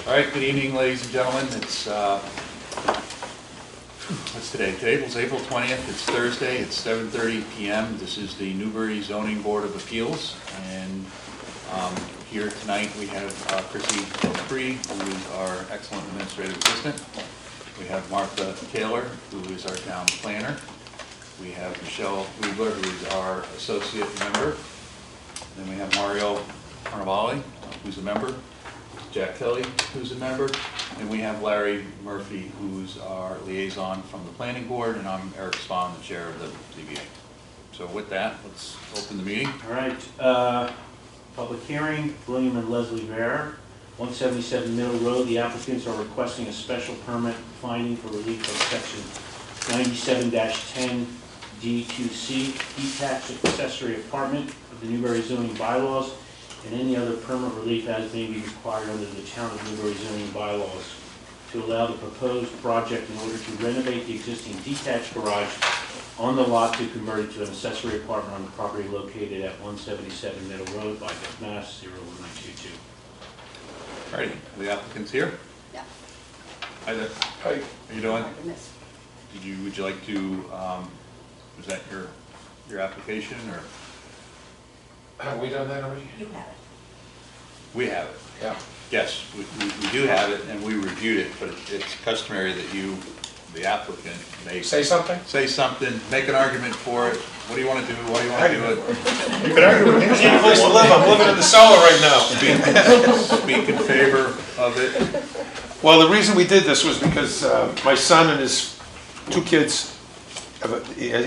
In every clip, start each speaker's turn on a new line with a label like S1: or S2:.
S1: All right, good evening, ladies and gentlemen. It's, what's today? Today was April 20th. It's Thursday. It's 7:30 p.m. This is the Newbury Zoning Board of Appeals. And here tonight we have Chrissy Dupree, who is our excellent administrative assistant. We have Martha Taylor, who is our town planner. We have Michelle Weaver, who is our associate member. Then we have Mario Carnavale, who's a member. Jack Kelly, who's a member, and we have Larry Murphy, who's our liaison from the planning board, and I'm Eric Spahn, the chair of the ZBA. So with that, let's open the meeting.
S2: All right, public hearing, William and Leslie Bear, 177 Middle Road. The applicants are requesting a special permit finding for relief of section 97-10 D2C, detached accessory apartment of the Newbury zoning bylaws, and any other permit relief as may be required under the town of Newbury zoning bylaws to allow the proposed project in order to renovate the existing detached garage on the lot to convert it to an accessory apartment on the property located at 177 Middle Road, by Mass. 01922.
S1: All righty, are the applicants here?
S3: Yeah.
S1: Hi there.
S4: Hi.
S1: How you doing? Would you like to present your application, or?
S4: Have we done that already?
S3: You have it.
S1: We have it.
S4: Yeah.
S1: Yes, we do have it, and we reviewed it, but it's customary that you, the applicant, may
S4: Say something?
S1: say something, make an argument for it. What do you want to do? Why do you want to do it?
S4: You can argue with me. I need a place to live. I'm living in the cellar right now.
S1: Speak in favor of it.
S4: Well, the reason we did this was because my son and his two kids,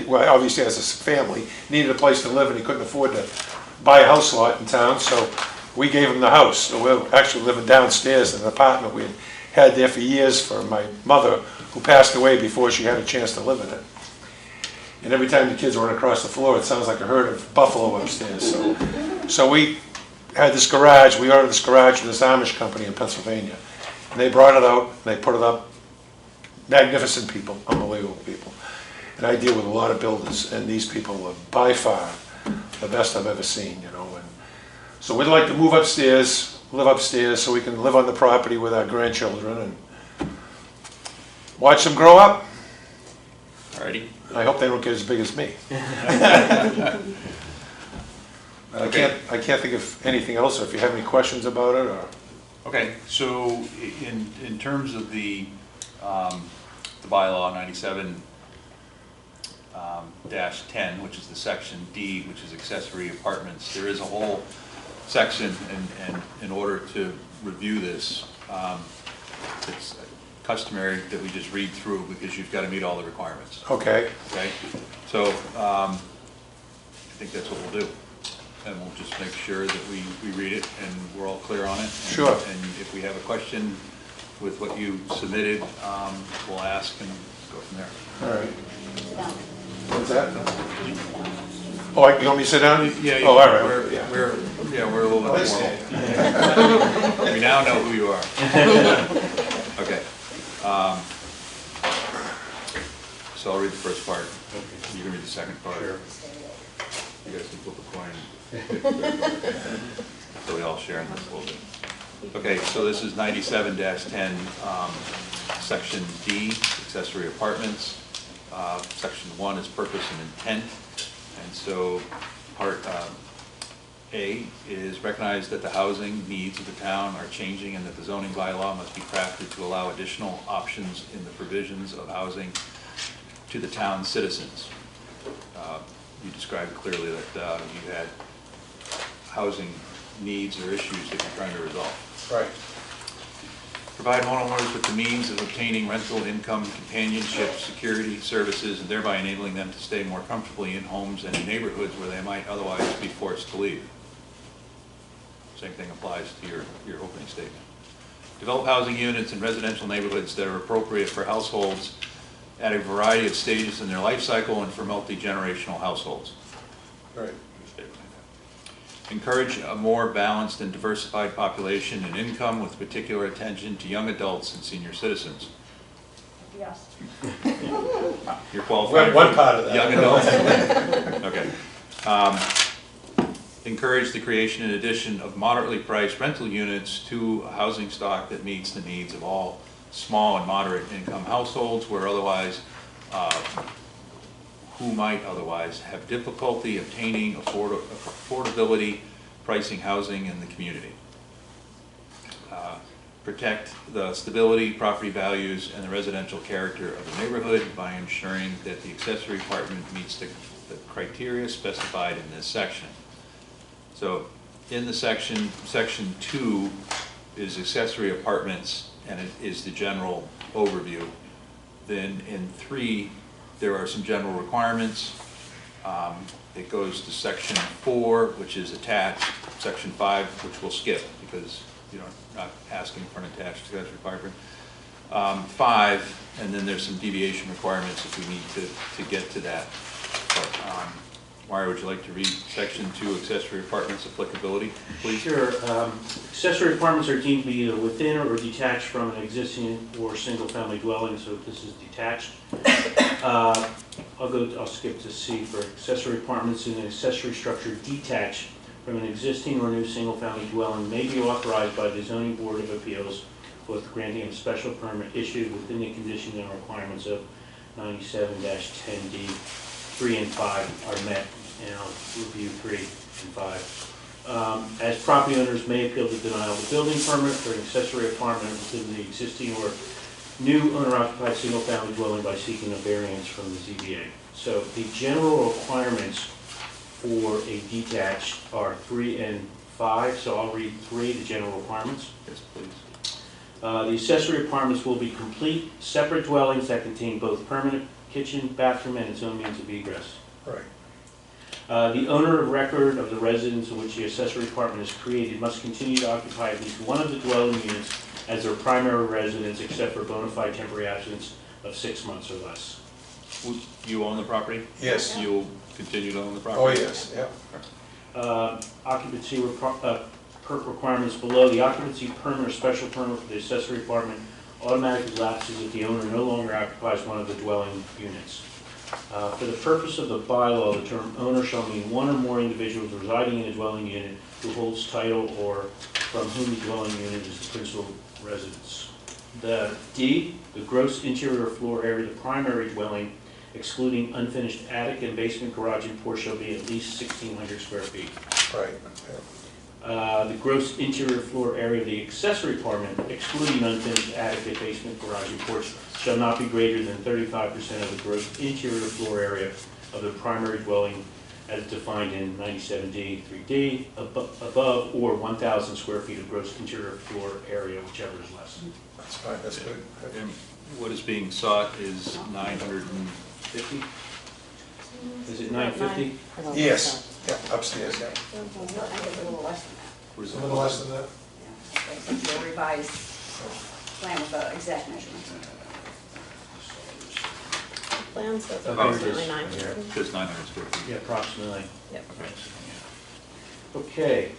S4: well, obviously has a family, needed a place to live and he couldn't afford to buy a house lot in town, so we gave him the house. So we're actually living downstairs in an apartment we had there for years for my mother, who passed away before she had a chance to live in it. And every time the kids run across the floor, it sounds like a herd of buffalo upstairs. So we had this garage, we ordered this garage from this Amish company in Pennsylvania. And they brought it out, and they put it up. Magnificent people, unbelievable people. And I deal with a lot of builders, and these people are by far the best I've ever seen, you know. And so we'd like to move upstairs, live upstairs, so we can live on the property with our grandchildren and watch them grow up.
S1: Alrighty.
S4: I hope they don't get as big as me.
S1: Okay.
S4: I can't think of anything else, or if you have any questions about it, or...
S1: Okay, so in terms of the bylaw 97-10, which is the section D, which is accessory apartments, there is a whole section, and in order to review this, it's customary that we just read through because you've got to meet all the requirements.
S4: Okay.
S1: Okay, so I think that's what we'll do. And we'll just make sure that we read it and we're all clear on it. And,
S4: Sure.
S1: And if we have a question with what you submitted, we'll ask and go from there.
S4: All right.
S3: Sit down.
S4: What's that? Oh, you want me to sit down?
S1: Yeah.
S4: Oh, all right.
S1: We're
S4: Yeah.
S1: we're a little bit formal. We now know who you are. Okay. So I'll read the first part. You can read the second part.
S2: Sure.
S1: You guys can flip a coin. So we all share in this a little bit. Okay, so this is 97-10, section D, accessory apartments. Section 1 is purpose and intent. And so part A is recognize that the housing needs of the town are changing and that the zoning bylaw must be crafted to allow additional options in the provisions of housing to the town's citizens. You described clearly that you had housing needs or issues that you're trying to resolve.
S4: Right.
S1: Provide homeowners with the means of obtaining rental income, companionship, security, services, and thereby enabling them to stay more comfortably in homes and in neighborhoods where they might otherwise be forced to leave. Same thing applies to your opening statement. Develop housing units in residential neighborhoods that are appropriate for households at a variety of stages in their life cycle and for multi-generational households.
S4: Right.
S1: Encourage a more balanced and diversified population and income with particular attention to young adults and senior citizens.
S3: Yes.
S1: You're qualified.
S4: One part of that.
S1: Young adults? Okay. encourage the creation and addition of moderately priced rental units to a housing stock that meets the needs of all small and moderate income households where otherwise, who might otherwise have difficulty obtaining affordability pricing housing in the community. Protect the stability, property values, and the residential character of the neighborhood by ensuring that the accessory apartment meets the criteria specified in this section. So in the section 2 is accessory apartments, and it is the general overview. Then in 3, there are some general requirements. It goes to section 4, which is attached, section 5, which we'll skip because you're not asking for an attached accessory apartment. 5, and then there's some deviation requirements if we need to get to that. But, Mario, would you like to read section 2, accessory apartments applicability, please?
S2: Sure. Accessory apartments are deemed to be either within or detached from an existing or single-family dwelling, so this is detached. I'll skip to C for accessory apartments in an accessory structure detached from an existing or new single-family dwelling may be authorized by the Zoning Board of Appeals with granting of special permit issued within the conditions and requirements of 97-10D. 3 and 5 are met, and I'll review 3 and 5. As property owners may appeal the denial of a building permit for an accessory apartment within the existing or new owner-occupied single-family dwelling by seeking a variance from the ZBA. So the general requirements for a detached are 3 and 5, so I'll read 3, the general requirements.
S1: Yes, please.
S2: The accessory apartments will be complete, separate dwellings that contain both permanent kitchen, bathroom, and its own means of egress.
S4: Right.
S2: The owner of record of the residence in which the accessory apartment is created must continue to occupy at least one of the dwelling units as their primary residence except for bona fide temporary absence of 6 months or less.
S1: You own the property?
S4: Yes.
S1: You'll continue to own the property?
S4: Oh, yes, yeah.
S2: Occupancy requirements below. The occupancy permit or special permit for the accessory apartment automatically lapses if the owner no longer occupies one of the dwelling units. For the purpose of the bylaw, the term owner shall mean one or more individuals residing in a dwelling unit who holds title or from whom the dwelling unit is the principal residence. The gross interior floor area of the primary dwelling, excluding unfinished attic and basement garage and porch, shall be at least 1,600 square feet.
S4: Right.
S2: The gross interior floor area of the accessory apartment, excluding unfinished attic and basement garage and porch, shall not be greater than 35% of the gross interior floor area of the primary dwelling as defined in 97D 3D, above or 1,000 square feet of gross interior floor area, whichever is less.
S4: That's fine, that's good.
S1: And what is being sought is 950?
S2: Is it 950?
S4: Yes, yeah, upstairs, yeah.
S3: I think it's a little less than that.
S1: What is
S4: A
S1: it?
S4: little less than that?
S3: Yeah, it's a revised plan with the exact measurements.
S5: Plan says
S2: Oh,
S5: approximately
S2: here
S5: 900.
S1: It says 900 square feet.
S2: Yeah, approximately.
S5: Yep.
S2: Okay.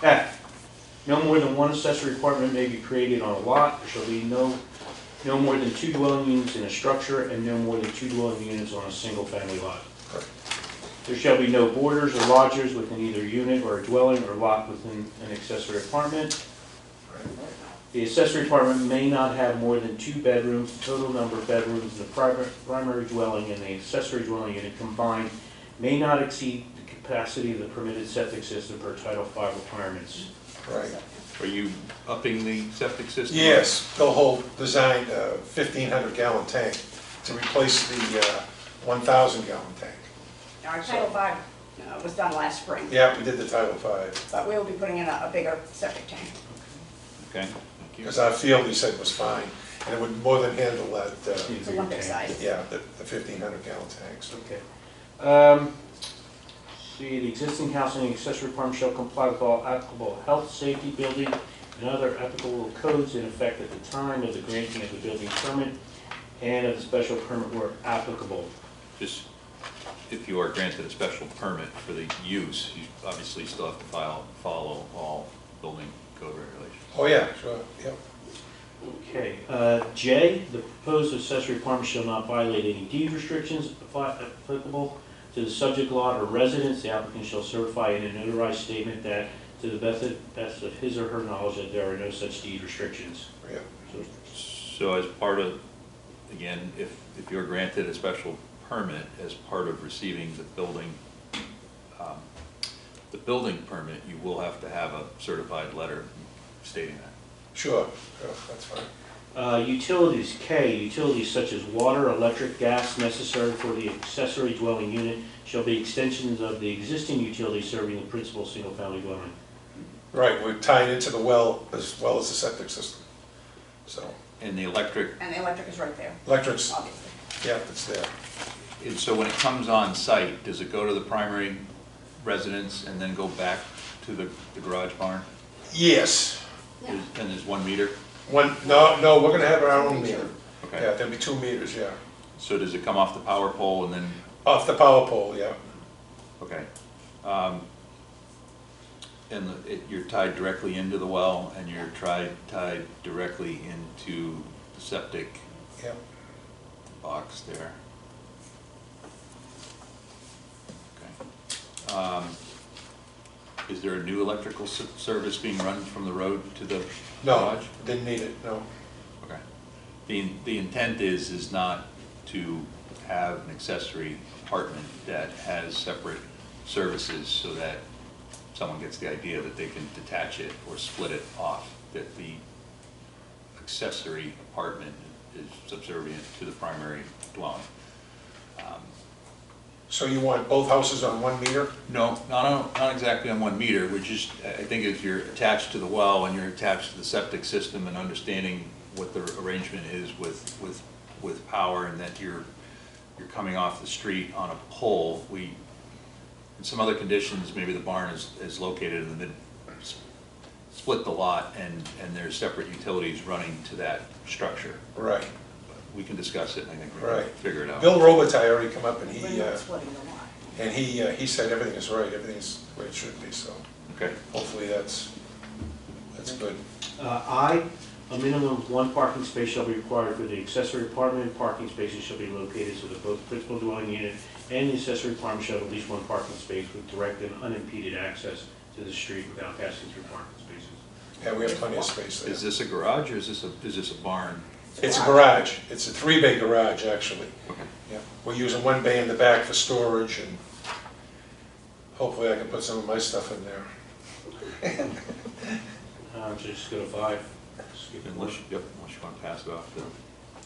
S2: F, no more than one accessory apartment may be created on a lot. There shall be no more than 2 dwelling units in a structure and no more than 2 dwelling units on a single-family lot.
S4: Right.
S2: There shall be no boarders or lodgers within either unit or a dwelling or lot within an accessory apartment.
S4: Right.
S2: The accessory apartment may not have more than 2 bedrooms. The total number of bedrooms in the primary dwelling and the accessory dwelling unit combined may not exceed the capacity of the permitted septic system per Title V requirements.
S4: Right.
S1: Are you upping the septic system?
S4: Yes, Bill Holt designed a 1,500 gallon tank to replace the 1,000 gallon tank.
S3: Our Title V was done last spring,
S4: Yeah, we did the Title V,
S3: but we will be putting in a bigger septic tank.
S1: Okay, thank you.
S4: because our field, he said, was fine, and it would more than handle that,
S3: It's Olympic size.
S4: yeah, the 1,500 gallon tanks.
S2: Okay. See, the existing house and the accessory apartment shall comply with all applicable health, safety, building, and other applicable codes in effect at the time of the granting of the building permit and of the special permit where applicable.
S1: Just, if you are granted a special permit for the use, you obviously still have to follow all building code regulations.
S4: Oh, yeah, sure, yep.
S2: Okay. J, the proposed accessory apartment shall not violate any deed restrictions applicable to the subject lot or residence, the applicant shall certify in a notarized statement that, to the best of his or her knowledge, that there are no such deed restrictions.
S4: Yeah.
S1: So as part of, again, if you're granted a special permit as part of receiving the building permit, you will have to have a certified letter stating that.
S4: Sure, yeah, that's fine.
S2: Utilities, K, utilities such as water, electric, gas necessary for the accessory dwelling unit shall be extensions of the existing utilities serving the principal single-family dwelling.
S4: Right, we're tying into the well as well as the septic system. So,
S1: And the electric,
S3: And the electric is right there,
S4: electrics,
S3: obviously.
S4: yeah, it's there.
S1: and so when it comes on site, does it go to the primary residence and then go back to the garage barn?
S4: Yes.
S3: Yeah.
S1: And there's 1 meter?
S4: No, we're gonna have our own meter.
S1: Okay.
S4: Yeah, there'll be 2 meters, yeah.
S1: So does it come off the power pole and then,
S4: Off the power pole, yeah.
S1: okay. And you're tied directly into the well and you're tied directly into the septic
S4: Yeah.
S1: box there. Okay. Is there a new electrical service being run from the road to the
S4: No,
S1: garage?
S4: didn't need it, no.
S1: Okay. The intent is not to have an accessory apartment that has separate services so that someone gets the idea that they can detach it or split it off, that the accessory apartment is subservient to the primary dwelling.
S4: So you want both houses on 1 meter?
S1: No, not exactly on 1 meter. We're just, I think if you're attached to the well and you're attached to the septic system and understanding what the arrangement is with power and that you're coming off the street on a pole, in some other conditions, maybe the barn is located in the mid, split the lot and there's separate utilities running to that structure.
S4: Right,
S1: We can discuss it and I think we
S4: right.
S1: can figure it out.
S4: Bill Robitaille already come up and
S3: We're not splitting the lot.
S4: he said everything is right, everything's the way it should be, so
S1: Okay.
S4: hopefully that's good.
S2: I, a minimum of 1 parking space shall be required for the accessory apartment. Parking spaces shall be located so that both principal dwelling unit and the accessory apartment shall have at least 1 parking space with direct and unimpeded access to the street without passing through parking spaces.
S4: Yeah, we have plenty of space there.
S1: Is this a garage or is this a barn?
S4: It's a garage, it's a 3-bay garage, actually.
S1: Okay.
S4: Yeah, we're using 1 bay in the back for storage, and hopefully I can put some of my stuff in there.
S2: Just go to 5. Skip it.
S1: Unless you want to pass it off,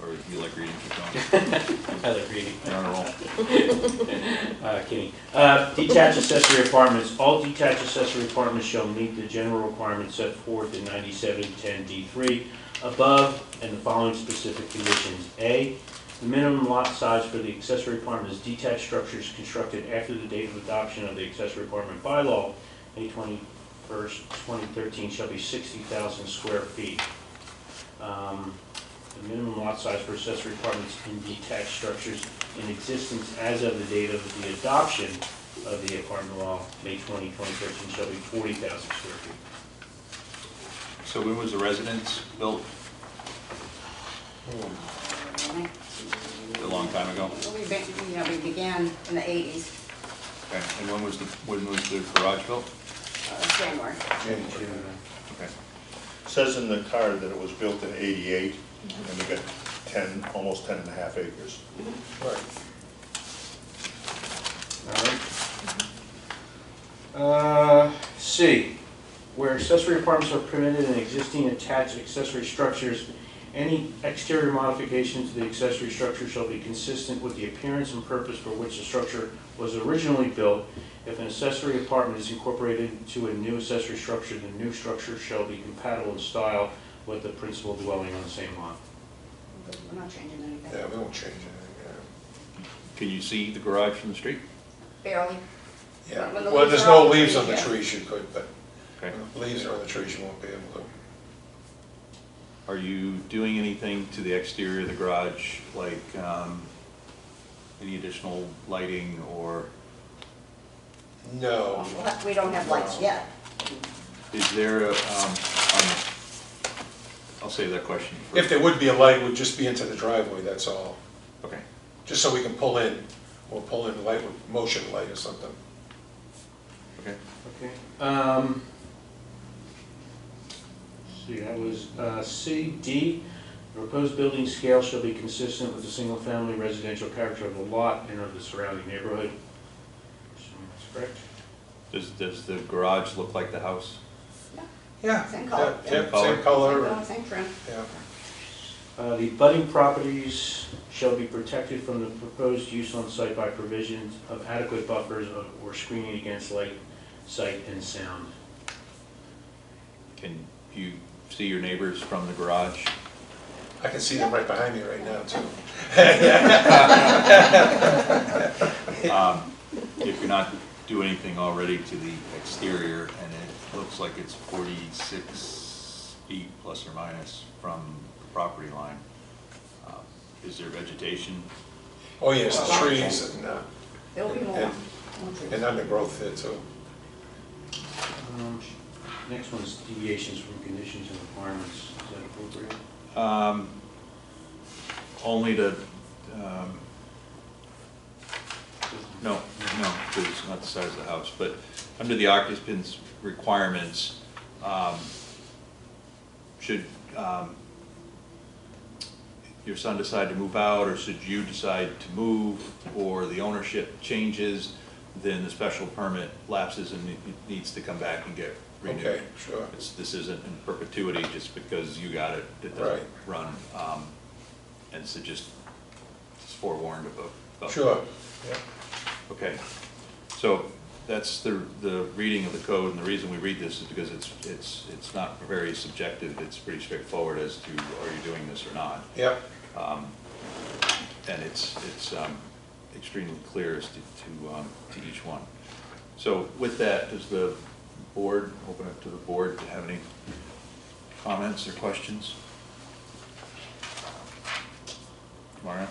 S1: or you like reading, keep going.
S2: I like reading.
S1: You're on a roll.
S2: Kidding. Detached accessory apartments. All detached accessory apartments shall meet the general requirements set forth in 9710D3 above and the following specific conditions. A, the minimum lot size for the accessory apartment is detached structures constructed after the date of adoption of the accessory apartment bylaw, May 21st, 2013, shall be 60,000 square feet. The minimum lot size for accessory apartments in detached structures in existence as of the date of the adoption of the apartment law, May 20, 2013, shall be 40,000 square feet.
S1: So when was the residence built? A long time ago?
S3: We began in the 80s,
S1: Okay. And when was the garage built?
S3: January.
S1: Okay.
S5: Says in the card that it was built in '88, and they got almost 10 and a half acres.
S4: Right.
S2: All right. C, where accessory apartments are permitted in existing attached accessory structures, any exterior modifications to the accessory structure shall be consistent with the appearance and purpose for which the structure was originally built. If an accessory apartment is incorporated into a new accessory structure, the new structure shall be compatible in style with the principal dwelling on the same lot.
S3: We're not changing anything.
S4: Yeah, we won't change anything,
S1: Can you see the garage from the street?
S3: Barely.
S4: yeah.
S3: When the
S4: Well,
S3: leaves
S4: there's
S3: are on
S4: no
S3: the
S4: leaves
S3: tree,
S4: on the
S3: yeah.
S4: trees you could, but
S1: Okay.
S4: when the leaves are on the trees, you won't be able to.
S1: Are you doing anything to the exterior of the garage, like any additional lighting or
S4: No.
S3: We don't have lights yet.
S1: is there a, I'll save that question for.
S4: If there would be a light, it would just be into the driveway, that's all.
S1: Okay.
S4: Just so we can pull in. or pull in light with motion light or something.
S1: Okay.
S2: Okay. See, that was C. D, the proposed building scale shall be consistent with the single-family residential character of the lot and of the surrounding neighborhood. Assuming that's correct.
S1: Does the garage look like the house?
S4: Yeah.
S3: Same color.
S4: Yeah,
S1: Same color.
S4: same color.
S3: Same trim.
S4: Yeah.
S2: The budding properties shall be protected from the proposed use on site by provisions of adequate buffers or screening against light, sight, and sound.
S1: Can you see your neighbors from the garage?
S4: I can see them right behind me right now, too.
S1: If you're not doing anything already to the exterior, and it looks like it's 46 feet plus or minus from the property line, is there vegetation?
S4: Oh, yes, trees
S3: There'll be more.
S4: and undergrowth there, too.
S2: Next one's deviations from conditions and requirements. Is that appropriate?
S1: Only to, no, because it's not the size of the house, but under the occupant's requirements, should your son decide to move out, or should you decide to move, or the ownership changes, then the special permit lapses and it needs to come back and get renewed.
S4: Okay, sure.
S1: This isn't in perpetuity just because you got it, it doesn't
S4: Right.
S1: run. And so just forewarned about.
S4: Sure, yeah.
S1: Okay, so that's the reading of the code, and the reason we read this is because it's not very subjective, it's pretty straightforward as to are you doing this or not.
S4: Yep.
S1: And it's extremely clear as to each one. So with that, does the board, open up to the board to have any comments or questions? Mario?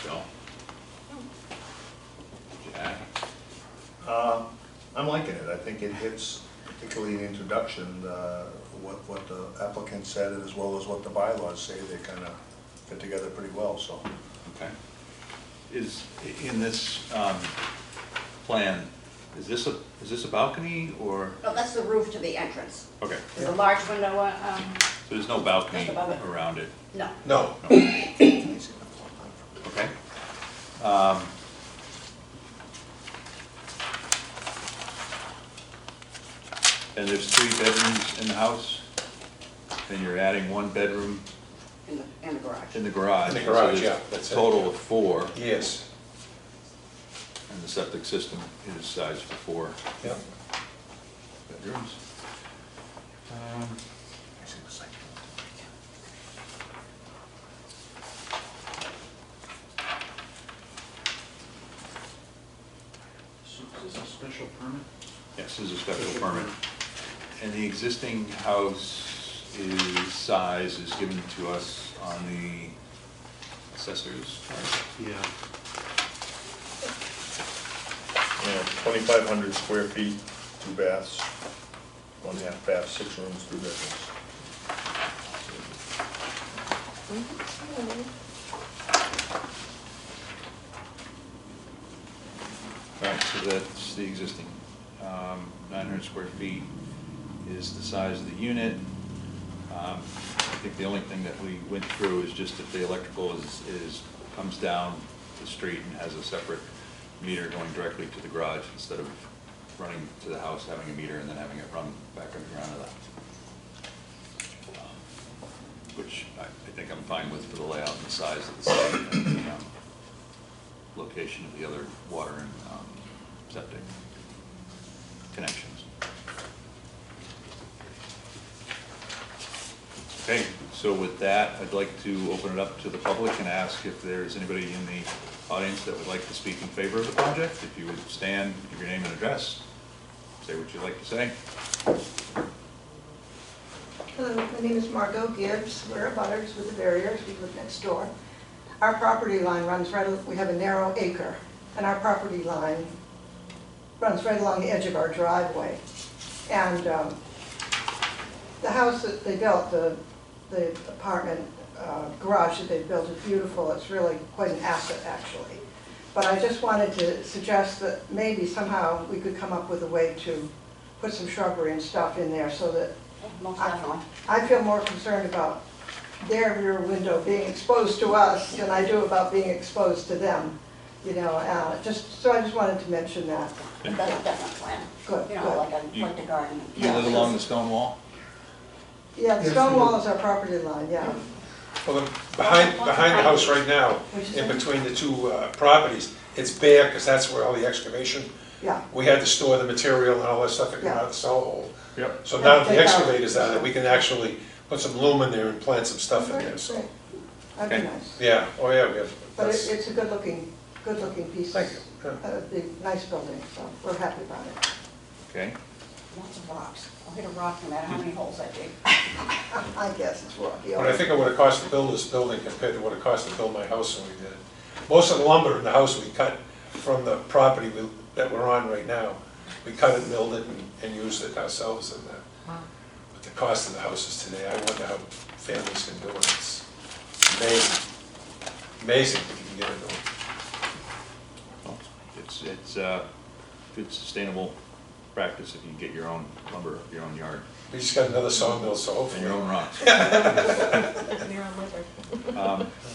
S1: Bill? Jack?
S5: I'm liking it. I think it hits, particularly in the introduction, what the applicant said, as well as what the bylaws say. They kind of fit together pretty well, so.
S1: Okay. Is, in this plan, is this a balcony or,
S3: No, that's the roof to the entrance.
S1: okay,
S3: There's a large window,
S1: so there's no balcony
S3: Just above it.
S1: around it?
S3: no.
S4: No.
S1: Okay. And there's 3 bedrooms in the house, and you're adding 1 bedroom
S3: In the garage.
S1: in the garage.
S4: In the garage,
S1: So there's
S4: yeah, that's it.
S1: a total of 4,
S4: Yes.
S1: and the septic system is sized for 4
S4: Yep.
S1: bedrooms.
S2: So is this a special permit?
S1: Yes, this is a special permit. And the existing house size is given to us on the assessor's chart.
S2: Yeah.
S5: 2,500 square feet, 2 baths, 1.5 baths, 6 rooms, 2 bedrooms.
S1: Right, so that's the existing. 900 square feet is the size of the unit. I think the only thing that we went through is just if the electrical comes down the street and has a separate meter going directly to the garage instead of running to the house, having a meter, and then having it run back underground to the house. Which I think I'm fine with for the layout and the size of the site and the location of the other water and septic connections. Okay, so with that, I'd like to open it up to the public and ask if there's anybody in the audience that would like to speak in favor of the project. If you would stand, give your name and address, say what you'd like to say.
S6: Hello, my name is Margot Gibbs. We're abutters with the Barriers. We live next door. Our property line runs right, we have a narrow acre, and our property line runs right along the edge of our driveway. And the house that they built, the apartment garage that they built is beautiful. It's really quite an asset, actually. But I just wanted to suggest that maybe somehow we could come up with a way to put some shrubbery and stuff in there so that
S3: Most definitely.
S6: I feel more concerned about their rear window being exposed to us than I do about being exposed to them. You know, I just wanted to mention that.
S3: That's a definite plan.
S6: Good,
S3: You know,
S6: good.
S3: like the garden.
S1: You live along the stone wall?
S6: Yeah, the stone wall is our property line, yeah.
S4: Well, behind the house right now,
S6: What'd you
S4: in
S6: say?
S4: between the two properties, it's bare because that's where all the excavation,
S6: Yeah,
S4: we had to store the material and all that stuff that came
S6: Yeah.
S4: out of the cell hole.
S1: Yep.
S4: So now that the
S6: Take out-
S4: excavator's out, we can actually put some loom in there and plant some stuff in there,
S6: great,
S4: so.
S6: great. That'd be
S1: Okay.
S6: nice.
S4: Yeah, oh yeah, we have,
S6: But
S4: that's,
S6: it's a good looking piece.
S4: thank you. Yeah.
S6: Big, nice building, so we're happy about it.
S1: Okay.
S3: Lots of rocks. I'll hit a rock no matter how many holes I dig.
S6: I guess it's rocky.
S4: But I think it would have cost to build this building compared to what it cost to build my house when we did. Most of the lumber in the house we cut from the property that we're on right now. We cut it, milled it, and used it ourselves in that. But the cost of the houses today, I wonder how families can do it. It's amazing. Amazing if you can get it done.
S1: Well, it's good sustainable practice if you can get your own lumber, your own yard,
S4: We just got another sawmill, so
S1: and
S4: hopefully.
S1: your own rocks.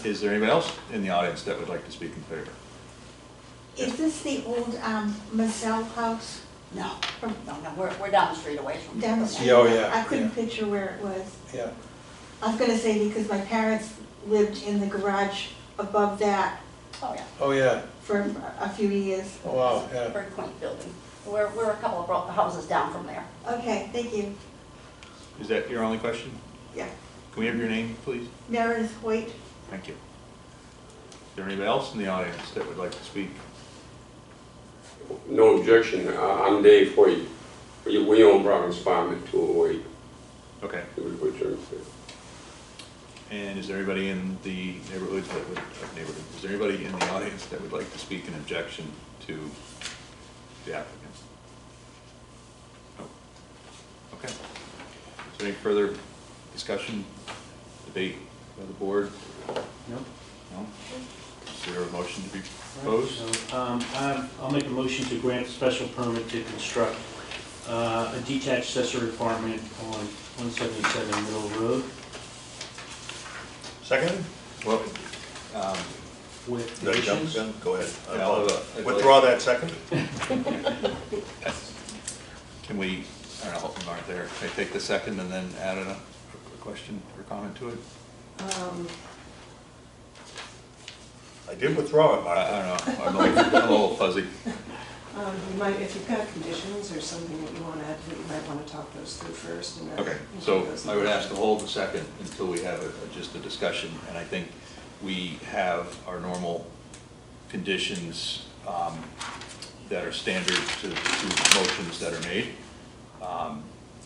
S1: Is there anybody else in the audience that would like to speak in favor?
S7: Is this the old Mazzell house
S3: No, no, we're down the street away from.
S7: down the
S3: from
S7: street?
S4: Yeah, oh, yeah,
S7: I couldn't
S4: yeah.
S7: picture where it was.
S4: Yeah,
S7: I was gonna say because my parents lived in the garage above that
S3: Oh, yeah.
S4: oh yeah,
S7: for a few years.
S4: oh wow, yeah.
S3: Very quaint building. We're a couple of houses down from there.
S7: Okay, thank you.
S1: Is that your only question?
S7: Yeah.
S1: Can we have your name, please?
S7: Meredith Hoyt.
S1: Thank you. Is there anybody else in the audience that would like to speak?
S8: No objection. I'm Dave Hoyt. We own Providence Farm at 208.
S1: Okay.
S8: Which
S1: And is there anybody in the neighborhood is there anybody in the audience that would like to speak in objection to the applicant? No. Okay. Is there any further discussion, debate by the board?
S2: No?
S1: No? Is there a motion to be proposed?
S2: So, I'll make a motion to grant a special permit to construct a detached accessory apartment on 177 Middle Road
S5: Second?
S1: Well,
S2: with
S5: No,
S2: conditions.
S5: Go ahead.
S1: Yeah, I'll have a-
S5: Withdraw that second?
S1: can we, I don't know, hope you aren't there, can I take the second and then add a question or comment to it?
S5: I did withdraw it, Mark.
S1: I don't know, I'm a little fuzzy.
S9: You might, if you've got conditions or something that you want to add, you might want to talk those through first and then.
S1: Okay,
S9: you
S1: so
S9: can go
S1: I would ask to hold the second until we have just a discussion, and I think we have our normal conditions that are standard to motions that are made.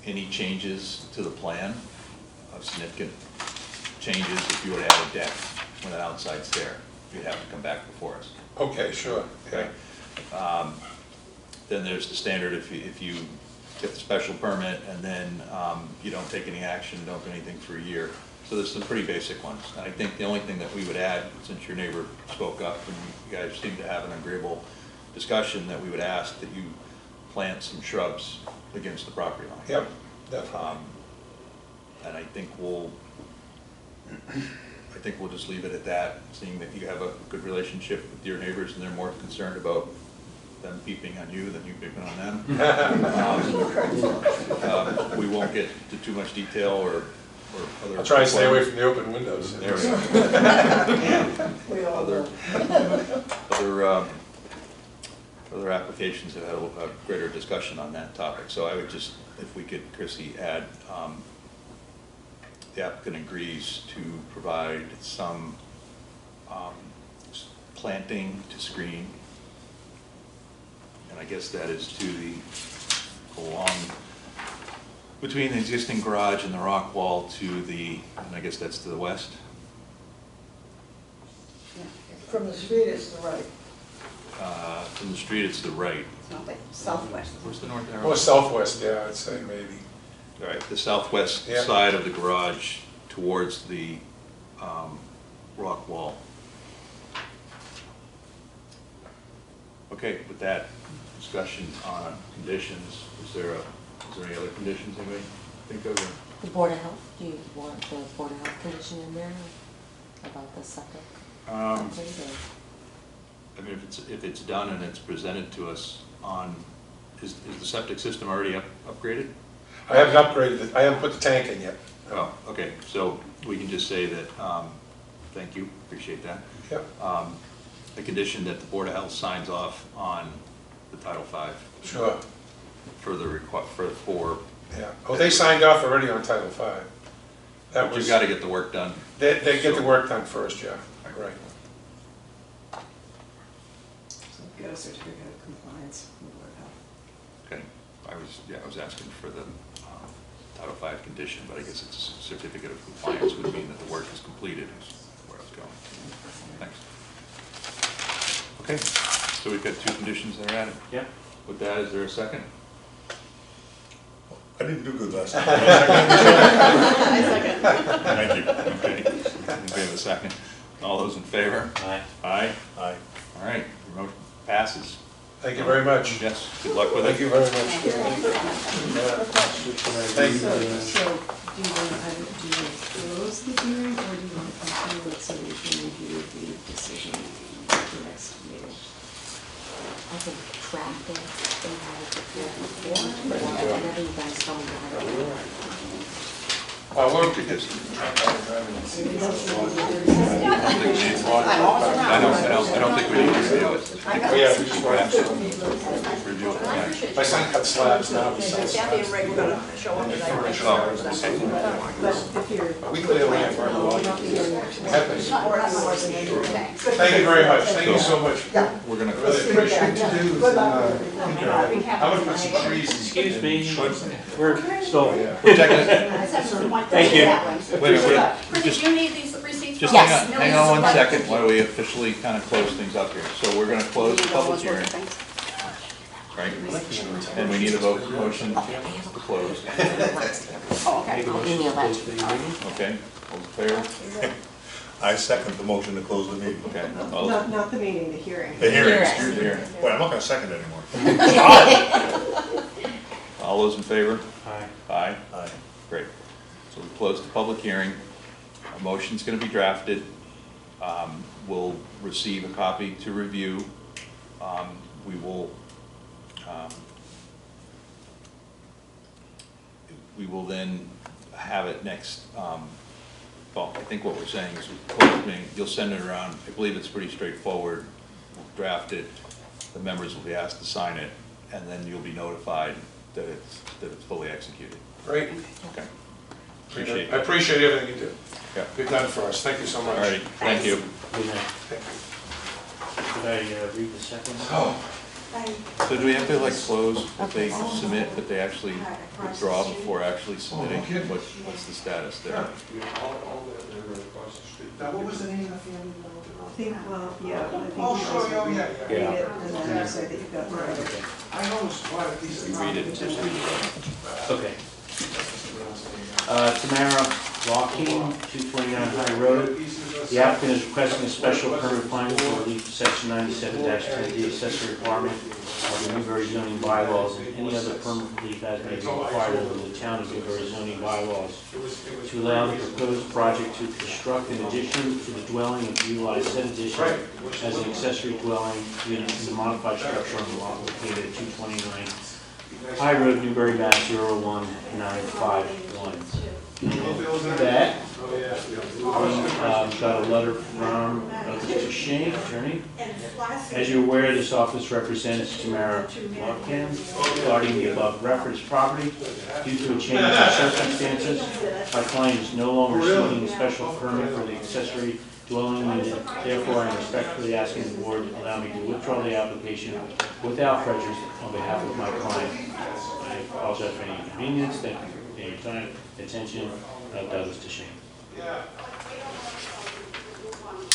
S1: Any changes to the plan of significant changes, if you were to add a deck with an outside stair, you'd have to come back before us.
S4: Okay, sure, yeah.
S1: Then there's the standard, if you get the special permit and then you don't take any action, don't do anything for a year. So there's some pretty basic ones. And I think the only thing that we would add, since your neighbor spoke up and you guys seem to have an agreeable discussion, that we would ask that you plant some shrubs against the property line.
S4: Yep, definitely.
S1: And I think we'll just leave it at that, seeing that you have a good relationship with your neighbors and they're more concerned about them peeping on you than you peeping on them. We wonn't get to too much detail or other.
S4: I'll try and stay away from the open windows.
S1: There we go. Other applications have had a greater discussion on that topic. So I would just, if we could, Chrissy, add, the applicant agrees to provide some planting to screen. And I guess that is to go along between the existing garage and the rock wall to the, and I guess that's to the west.
S6: From the street, it's the right.
S1: From the street, it's the right.
S3: It's not like southwest.
S1: Where's the north arrow?
S4: Or southwest, yeah, I'd say maybe.
S1: All right, the southwest
S4: Yeah.
S1: side of the garage towards the rock wall. Okay, with that discussion on conditions, is there any other conditions anybody think of?
S10: The Board of Health, do you want the Board of Health condition in there about the septic? upgrade, or-
S1: I mean, if it's done and it's presented to us on, is the septic system already upgraded?
S4: I haven't upgraded it, I haven't put the tank in yet.
S1: Oh, okay, so we can just say that, thank you, appreciate that.
S4: Yep,
S1: The condition that the Board of Health signs off on the Title V
S4: sure,
S1: for the for,
S4: yeah. Oh, they signed off already on Title V. That
S1: you've
S4: was,
S1: got to get the work done.
S4: they get the work done first, yeah, right.
S9: So get a certificate of compliance from the Board of Health.
S1: Okay, I was asking for the Title V condition, but I guess it's a certificate of compliance would mean that the work is completed, is where I was going. Thanks. Okay, so we've got 2 conditions that are added.
S2: Yeah.
S1: With that, is there a second?
S5: I didn't do good last time.
S1: Thank you. Okay, we have a second. All those in favor?
S2: Aye.
S1: Aye?
S5: Aye.
S1: All right, your motion passes.
S4: Thank you very much.
S1: Yes, good luck with
S4: Thank
S1: it.
S4: you very much.
S3: Thank you.
S4: Thank you.
S9: So, do you want to close the hearing, or do you want to continue it so we can review the decision at the next meeting?
S10: I could draft it and have it before, or whatever you guys tell me to have.
S4: We're,
S1: We could just-
S3: I'm almost around.
S1: I don't think we need to do it.
S4: yeah, we just want to,
S1: Review it, yeah.
S4: my son cut slabs now, he sells
S3: Kathy and
S4: slabs.
S3: Ray were gonna show them today.
S9: But if you're.
S4: We clear land for everyone. Happens.
S3: Thanks.
S4: Thank you very much, thank you so much.
S1: We're gonna.
S4: Really appreciate it.
S6: Good luck.
S4: I would put some trees.
S2: Excuse me, we're still,
S3: Thank
S2: you.
S1: Wait,
S3: Chris, do you need these receipts?
S1: Just
S10: Yes.
S1: hang on 1 second while we officially kind of close things up here. So we're gonna close the public hearing, right? And we need a vote, motion to close,
S3: Oh, okay.
S10: I'll email that to you.
S1: okay? All in favor?
S5: I second the motion to close the meeting.
S1: Okay. All
S9: Not the meeting, the hearing.
S5: The hearing,
S10: Hearing.
S5: excuse me. Wait, I'm not gonna second it anymore.
S1: all those in favor?
S2: Aye.
S1: Aye?
S5: Aye.
S1: Great. So we closed the public hearing. A motion's gonna be drafted. We'll receive a copy to review. We will then have it next, well, I think what we're saying is, you'll send it around. I believe it's pretty straightforward. We'll draft it, the members will be asked to sign it, and then you'll be notified that it's fully executed.
S4: Great.
S1: Okay. Appreciate
S4: I
S1: that.
S4: appreciate everything you do.
S1: Yeah.
S4: Good done for us, thank you so much.
S1: All right, thank you.
S2: Good night.
S4: Thank you.
S2: Could I read the second?
S4: Oh,
S1: So do we have to like close if they submit, but they actually withdraw before actually submitting? What's the status there?
S4: now what was the name of the family?
S9: I think, well, yeah, I think.
S4: Oh,
S9: you
S4: sure,
S9: guys
S4: oh, yeah.
S9: Read it, and then say that you've got the right.
S4: I almost bought a piece of.
S1: You read it, just read it.
S2: Okay. Tamara Walking, 229 High Road. The applicant is requesting a special permit finding for relief to section 97-10D accessory apartment of the Newbury zoning bylaws and any other permit relief as may be required under the town of Newbury zoning bylaws to allow the proposed project to construct an addition to the dwelling and to utilize said addition as an accessory dwelling unit in the modified structure on the lot located at 229 High Road, Newbury, Mass. 01951. That, we got a letter from Mr. Shane, attorney. As you're aware, this office represents Tamara Watkins regarding the above referenced property. Due to a change in circumstances, my client is no longer seeking a special permit for the accessory dwelling unit. Therefore, I am respectfully asking the board to allow me to withdraw the application without prejudice on behalf of my client. I apologize for any inconvenience. Thank you for your time, attention. Douglas to Shane.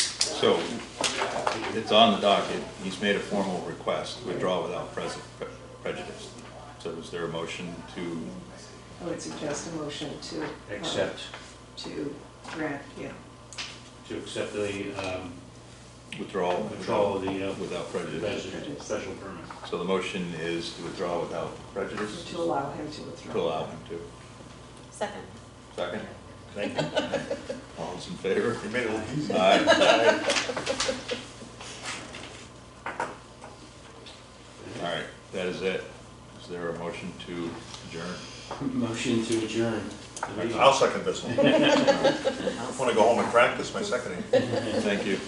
S1: So, it's on the docket, he's made a formal request, withdraw without prejudice. So is there a motion to,
S9: I would suggest a motion to.
S2: Accept,
S9: To grant, yeah.
S2: to accept the
S1: Withdrawal.
S2: withdrawal of the
S1: Without prejudice.
S2: special permit.
S1: So the motion is to withdraw without prejudice?
S9: To allow him to withdraw.
S1: To allow him to.
S10: Second.
S1: Second? Thank you. All those in favor?
S5: You made it look easy.
S1: Aye. All right, that is it. Is there a motion to adjourn?
S2: Motion to adjourn. the meeting.
S5: I'll second this one. I want to go home and practice my seconding.
S1: Thank you.